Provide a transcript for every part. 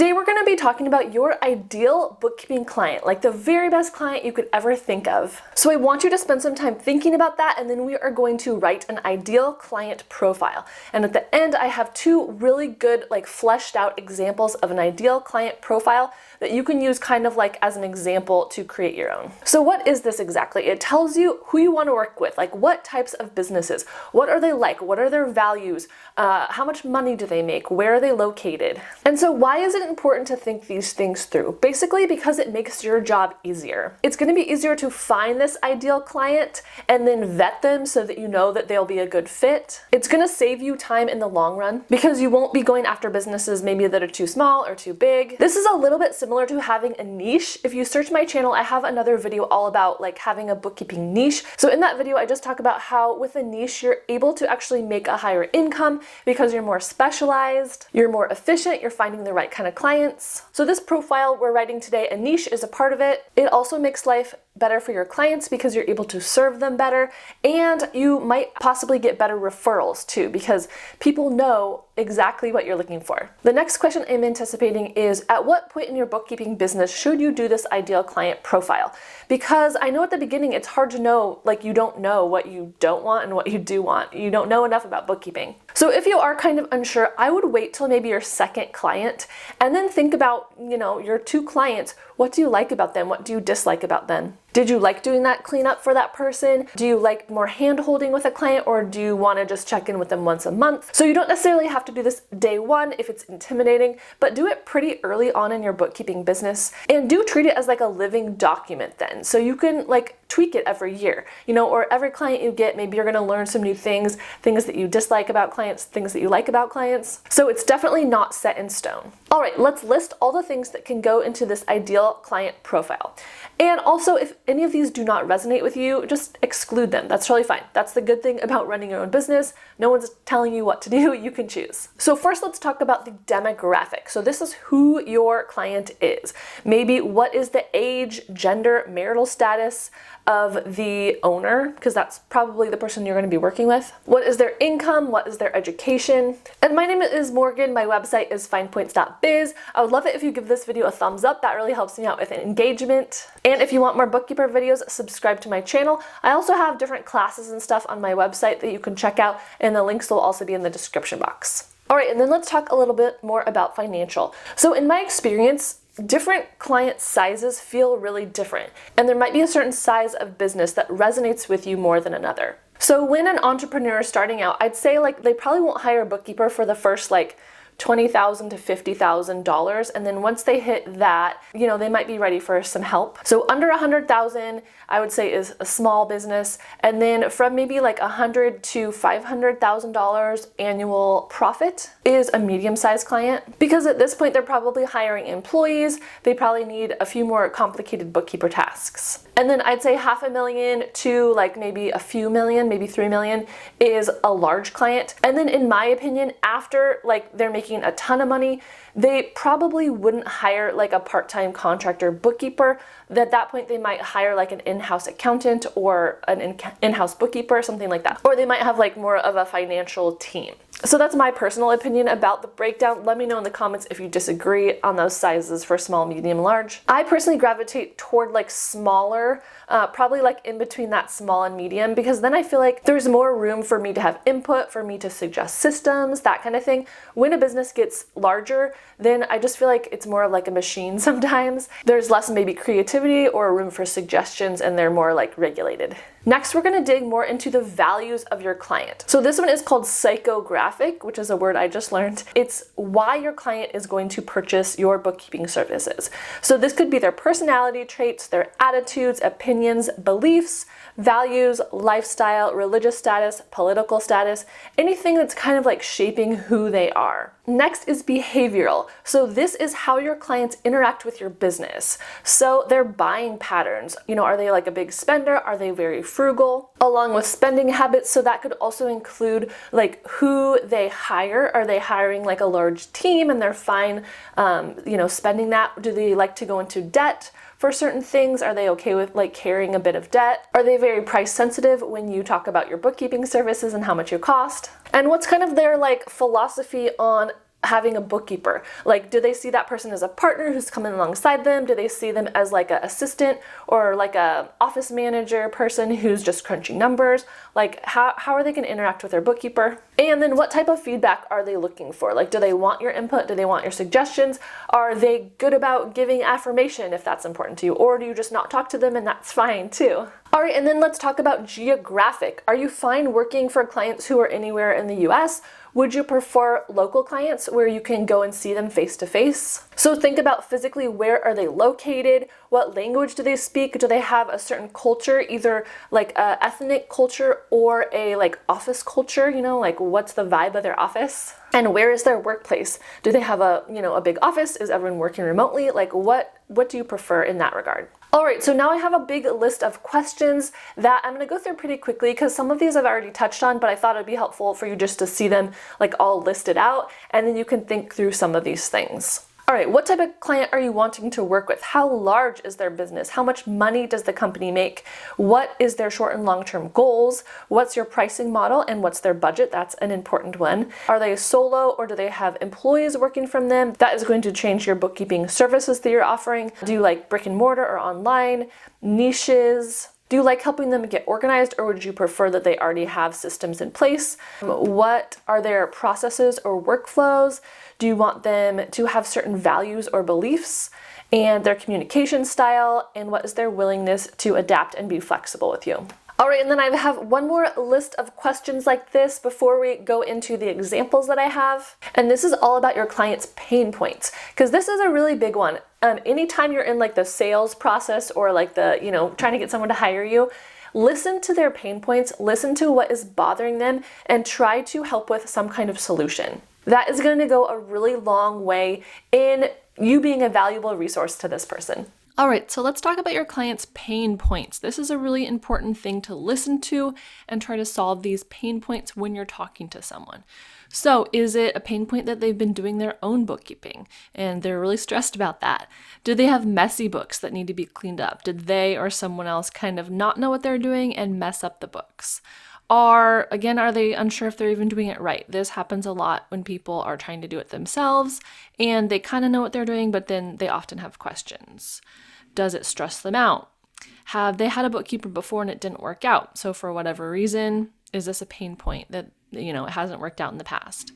Today we're going to be talking about your ideal bookkeeping client, like the very best client you could ever think of. So I want you to spend some time thinking about that, and then we are going to write an ideal client profile. And at the end, I have two really good, fleshed out examples of an ideal client profile that you can use kind of like as an example to create your own. So what is this exactly? It tells you who you want to work with, like what types of businesses, what are they like, what are their values, how much money do they make, where are they located? And so why is it important to think these things through? Basically because it makes your job easier. It's going to be easier to find this ideal client and then vet them so that you know that they'll be a good fit. It's going to save you time in the long run because you won't be going after businesses maybe that are too small or too big. This is a little bit similar to having a niche. If you search my channel, I have another video all about having a bookkeeping niche. So in that video, I just talk about how with a niche, you're able to actually make a higher income because you're more specialized, you're more efficient, you're finding the right kind of clients. So this profile we're writing today, a niche is a part of it. It also makes life better for your clients because you're able to serve them better, and you might possibly get better referrals too because people know exactly what you're looking for. The next question I'm anticipating is, at what point in your bookkeeping business should you do this ideal client profile? Because I know at the beginning it's hard to know, you don't know what you don't want and what you do want. You don't know enough about bookkeeping. So if you are kind of unsure, I would wait till maybe your second client and then think about, your two clients. What do you like about them? What do you dislike about them? Did you like doing that cleanup for that person? Do you like more hand holding with a client, or do you want to just check in with them once a month? So you don't necessarily have to do this day one if it's intimidating, but do it pretty early on in your bookkeeping business, and do treat it as a living document then. So you can tweak it every year, or every client you get, maybe you're going to learn some new things that you dislike about clients, things that you like about clients. So it's definitely not set in stone. All right, let's list all the things that can go into this ideal client profile. And also, if any of these do not resonate with you, just exclude them. That's totally fine. That's the good thing about running your own business. No one's telling you what to do. You can choose. So first, let's talk about the demographic. So this is who your client is. Maybe what is the age, gender, marital status of the owner, because that's probably the person you're going to be working with. What is their income? What is their education? And my name is Morgan. My website is FinePoints.biz. I would love it if you give this video a thumbs up. That really helps me out with engagement. And if you want more bookkeeper videos, subscribe to my channel. I also have different classes and stuff on my website that you can check out, and the links will also be in the description box. All right, and then let's talk a little bit more about financial. So in my experience, different client sizes feel really different, and there might be a certain size of business that resonates with you more than another. So when an entrepreneur is starting out, I'd say they probably won't hire a bookkeeper for the first $20,000 to $50,000, and then once they hit that, they might be ready for some help. So under $100,000, I would say, is a small business, and then from maybe $100,000 to $500,000 annual profit is a medium-sized client, because at this point they're probably hiring employees. They probably need a few more complicated bookkeeper tasks. And then I'd say $500,000 to maybe a few million, maybe $3 million is a large client. And then in my opinion, after they're making a ton of money, they probably wouldn't hire a part-time contractor bookkeeper. At that point, they might hire an in-house accountant or an in-house bookkeeper, something like that. Or they might have more of a financial team. So that's my personal opinion about the breakdown. Let me know in the comments if you disagree on those sizes for small, medium, large. I personally gravitate toward smaller, probably in between that small and medium, because then I feel there's more room for me to have input, for me to suggest systems, that kind of thing. When a business gets larger, then I just feel it's more of a machine sometimes. There's less maybe creativity or room for suggestions, and they're more regulated. Next, we're going to dig more into the values of your client. So this one is called psychographic, which is a word I just learned. It's why your client is going to purchase your bookkeeping services. So this could be their personality traits, their attitudes, opinions, beliefs, values, lifestyle, religious status, political status, anything that's kind of shaping who they are. Next is behavioral. So this is how your clients interact with your business. So their buying patterns, are they a big spender? Are they very frugal? Along with spending habits. So that could also include who they hire. Are they hiring a large team and they're fine, spending that? Do they like to go into debt for certain things? Are they okay with carrying a bit of debt? Are they very price sensitive when you talk about your bookkeeping services and how much you cost? And what's kind of their philosophy on having a bookkeeper? Like, do they see that person as a partner who's coming alongside them? Do they see them as like an assistant or like a office manager person who's just crunching numbers? Like, how are they going to interact with their bookkeeper? And then what type of feedback are they looking for? Like, do they want your input? Do they want your suggestions? Are they good about giving affirmation if that's important to you? Or do you just not talk to them and that's fine too? All right, and then let's talk about geographic. Are you fine working for clients who are anywhere in the US? Would you prefer local clients where you can go and see them face to face? So think about physically, where are they located? What language do they speak? Do they have a certain culture, either like a ethnic culture or a like office culture? You know, like what's the vibe of their office? And where is their workplace? Do they have a big office? Is everyone working remotely? Like what do you prefer in that regard? All right, so now I have a big list of questions that I'm gonna go through pretty quickly because some of these I've already touched on, but I thought it'd be helpful for you just to see them like all listed out, and then you can think through some of these things. All right, what type of client are you wanting to work with? How large is their business? How much money does the company make? What is their short and long-term goals? What's your pricing model and what's their budget? That's an important one. Are they solo or do they have employees working from them? That is going to change your bookkeeping services that you're offering. Do you like brick and mortar or online? Niches? Do you like helping them get organized, or would you prefer that they already have systems in place? What are their processes or workflows? Do you want them to have certain values or beliefs, and their communication style, and what is their willingness to adapt and be flexible with you? All right, and then I have one more list of questions like this before we go into the examples that I have. And this is all about your client's pain points, because this is a really big one. Anytime you're in like the sales process or like the, trying to get someone to hire you, listen to their pain points, listen to what is bothering them, and try to help with some kind of solution. That is going to go a really long way in you being a valuable resource to this person. All right, so let's talk about your client's pain points. This is a really important thing to listen to and try to solve these pain points when you're talking to someone. So is it a pain point that they've been doing their own bookkeeping and they're really stressed about that? Do they have messy books that need to be cleaned up? Did they or someone else kind of not know what they're doing and mess up the books? Are they unsure if they're even doing it right? This happens a lot when people are trying to do it themselves and they kind of know what they're doing, but then they often have questions. Does it stress them out? Have they had a bookkeeper before and it didn't work out? So for whatever reason, is this a pain point that, it hasn't worked out in the past?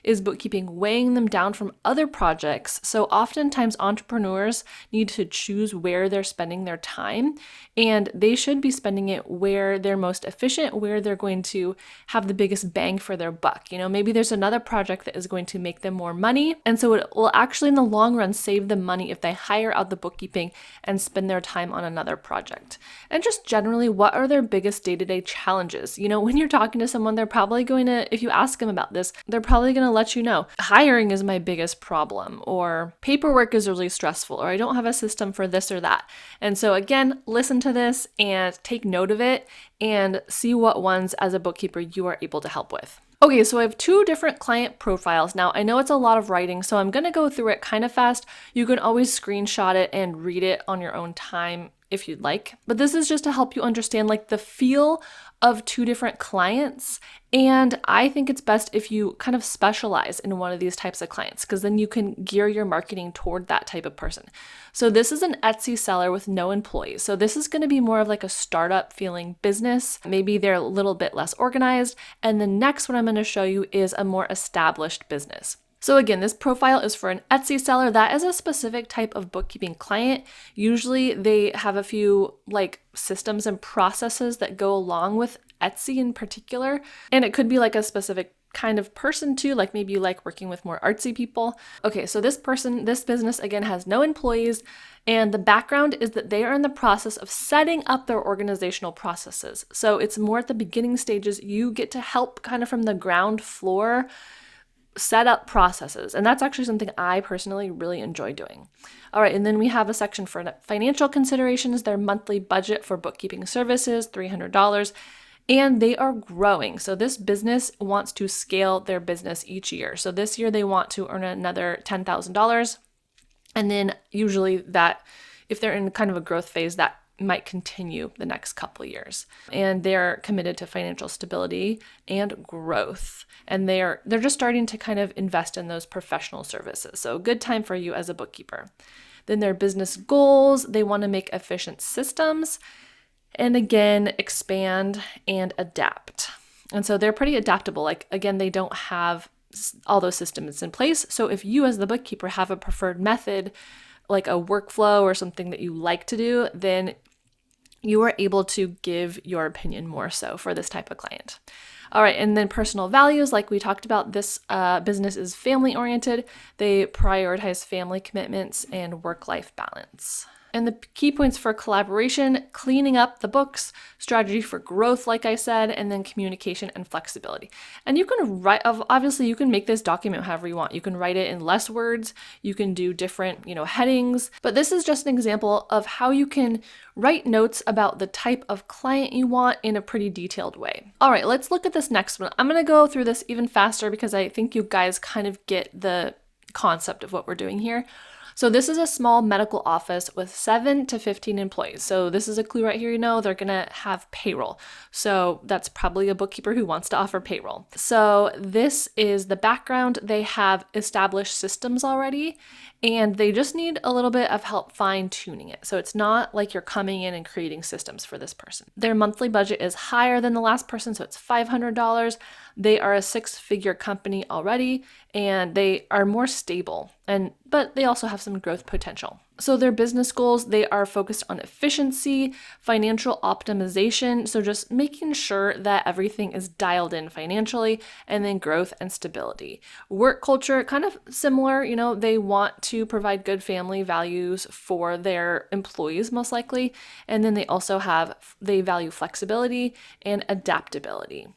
Is bookkeeping weighing them down from other projects? So oftentimes entrepreneurs need to choose where they're spending their time, and they should be spending it where they're most efficient, where they're going to have the biggest bang for their buck. Maybe there's another project that is going to make them more money, and so it will actually in the long run save them money if they hire out the bookkeeping and spend their time on another project. And just generally, what are their biggest day-to-day challenges? When you're talking to someone, they're probably going to, if you ask them about this, they're probably going to let you know, hiring is my biggest problem, or paperwork is really stressful, or I don't have a system for this or that. And so again, listen to this and take note of it and see what ones as a bookkeeper you are able to help with. Okay, so I have 2 different client profiles. Now, I know it's a lot of writing, so I'm going to go through it kind of fast. You can always screenshot it and read it on your own time if you'd like. But this is just to help you understand like the feel of 2 different clients. And I think it's best if you kind of specialize in one of these types of clients, because then you can gear your marketing toward that type of person. So this is an Etsy seller with no employees. So this is going to be more of like a startup feeling business. Maybe they're a little bit less organized. And the next one I'm going to show you is a more established business. So again, this profile is for an Etsy seller. That is a specific type of bookkeeping client. Usually they have a few like systems and processes that go along with Etsy in particular. And it could be like a specific kind of person too, like maybe you like working with more artsy people. Okay, so this business again has no employees, and the background is that they are in the process of setting up their organizational processes. So it's more at the beginning stages. You get to help kind of from the ground floor set up processes. And that's actually something I personally really enjoy doing. All right, and then we have a section for financial considerations, their monthly budget for bookkeeping services, $300. And they are growing. So this business wants to scale their business each year. So this year they want to earn another $10,000. And then usually that, if they're in kind of a growth phase, that might continue the next couple of years. And they're committed to financial stability and growth. And they're just starting to kind of invest in those professional services. So good time for you as a bookkeeper. Then their business goals, they want to make efficient systems and again, expand and adapt. And so they're pretty adaptable. Like, again, they don't have all those systems in place. So if you as the bookkeeper have a preferred method, like a workflow or something that you like to do, then you are able to give your opinion more so for this type of client. All right, and then personal values, like we talked about, this business is family-oriented. They prioritize family commitments and work-life balance. And the key points for collaboration: cleaning up the books, strategy for growth, like I said, and then communication and flexibility. And you can write, obviously you can make this document however you want. You can write it in less words, you can do different, headings, but this is just an example of how you can write notes about the type of client you want in a pretty detailed way. All right, let's look at this next one. I'm gonna go through this even faster because I think you guys kind of get the concept of what we're doing here. So this is a small medical office with 7 to 15 employees. So this is a clue right here, they're gonna have payroll. So that's probably a bookkeeper who wants to offer payroll. So this is the background. They have established systems already, and they just need a little bit of help fine-tuning it. So it's not like you're coming in and creating systems for this person. Their monthly budget is higher than the last person, so it's $500. They are a 6-figure company already, and they are more stable, but they also have some growth potential. So their business goals, they are focused on efficiency, financial optimization, so just making sure that everything is dialed in financially, and then growth and stability. Work culture, kind of similar, they want to provide good family values for their employees most likely, and then they value flexibility and adaptability.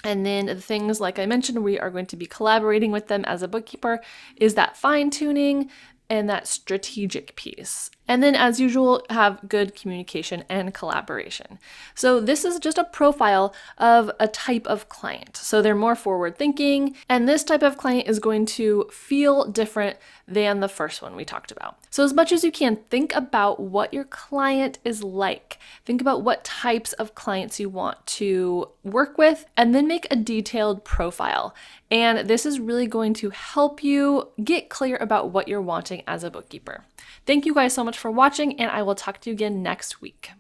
And then the things, like I mentioned, we are going to be collaborating with them as a bookkeeper, is that fine-tuning and that strategic piece. And then, as usual, have good communication and collaboration. So this is just a profile of a type of client. So they're more forward-thinking, and this type of client is going to feel different than the first one we talked about. So as much as you can, think about what your client is like. Think about what types of clients you want to work with, and then make a detailed profile. And this is really going to help you get clear about what you're wanting as a bookkeeper. Thank you guys so much for watching, and I will talk to you again next week.